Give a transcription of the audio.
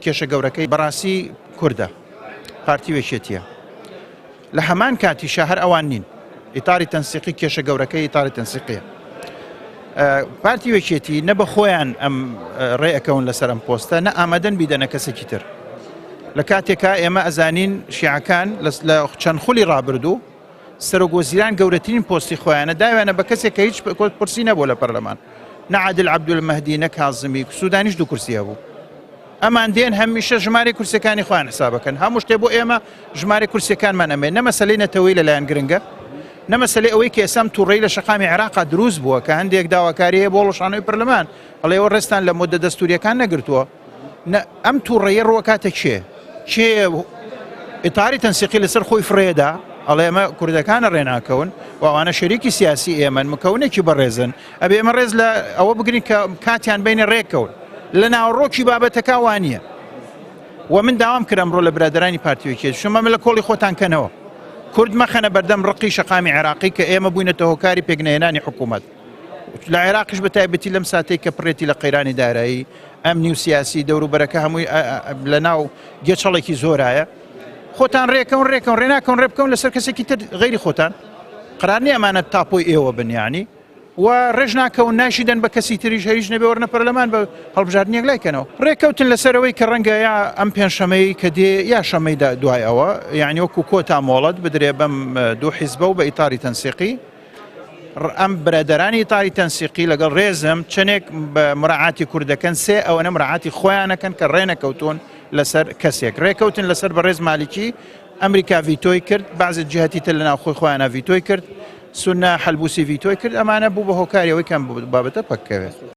کێشە گەورەکەی بەڕاستی کوردە، پارتی وێکێتیە. لە هەمان کاتیشە هەر ئەوان نین، ئیتاری تەنسیقی کێشە گەورەکەی ئیتاری تەنسیقیە. پارتی وێکێتی نە بە خۆیان ئەم ڕێئەکەون لەسەر ئەم پۆستە، نە ئامادەن بیدەنە کەسێکی تر. لە کاتێکا ئێمە ئەزانین شیعەکان لە چەند خولی ڕابردوو سەرۆکوەزیران گەورەترین پۆستی خۆیانە داوێنە بە کەسێک کە هیچ کورسی نەبوو لە پەرلەمان، نە عادل عەبدولمەهدی نە کاظمی، سوودانیش 2 کورسیە بوو. ئەمان دێن هەمیشە ژمارە کورسەکانی خۆیان حسابەکەن، هەموو شتێ بۆ ئێمە ژمارە کورسەکانمان ئەمێ، نە مەسەلەی نەتەوەی لەلایەن گرنگە، نە مەسەلەی ئەوەی کە ئێسام تووڕێی لە شەقامی عێراقا دروست بووە کە هەندێک داواکاری هەیە بۆ ڕۆژانەوەی پەرلەمان، ئەڵێ ئێوە ڕێستان لە مۆدە دەستووریەکان نەگرتووە. ئەم تووڕێیە ڕووەکاتە کێ ئیتاری تەنسیقی لەسەر خۆی فرێدا، ئەڵێ ئێمە کوردەکانە ڕێناکەون و ئەوانە شەریکی سیاسی ئێمەن، مکەونێکی بەڕێزن، ئەبێ ئێمە ڕێز لە ئەوە بگرین کە کاتیان بینە ڕێکەون لە ناوڕۆکی بابەتەکە وانە. و من داوام کردم ڕۆ لە برادرانی پارتی وێکێتی شما لە کۆڵی خۆتان کەنەوە، کورد مەخەنە بەردەم ڕقی شەقامی عێراقی کە ئێمە بووینەتە هۆکاری پێکنهێنانی حکوومەت لە عێراقیش بە تایبەتی لەم ساتەی کە پڕێتی لە قەیرانی دارایی ئەمنی و سیاسی دەوروبەرەکە هەمووی لە ناو گێچەڵێکی زۆرایە. خۆتان ڕێکەون ڕێناکەون ڕێ بکەون لەسەر کەسێکی تر غەیری خۆتان، قرار نییە ئەمانە تاپۆی ئێوە بنیانی و ڕێژ ناکەون ناشیدەن بە کەسی تریش هەریش نەبێ وەرنە پەرلەمان بە هەڵبژاردنێک لایکەنەوە. ڕێکەوتن لەسەرەوەی کە ڕەنگە یا ئەم پێنجشەمەی کە دێ یا شەمەی دوای ئەوە، یعنی وەکو کۆتا مۆڵەت بدرێ بەم 2 حیزبە و بە ئیتاری تەنسیقی. ئەم برادرانی ئیتاری تەنسیقی لەگەڵ ڕێزم چنێک بە مراعاتی کوردەکەن، سێ ئەوەنە مراعاتی خۆیانەکەن کە ڕێنەکەوتون لەسەر کەسێک، ڕێکەوتن لەسەر بەڕێز مالیکی ئەمریکا ڤیتۆی کرد، بەعزێ جیهەتی تر لەناو خۆی خۆیانە ڤیتۆی کرد، سونە حەلبوسی ڤیتۆی کرد، ئەمانە بوو بە هۆکاریەوەی کەم بابەتە پەککەوێت.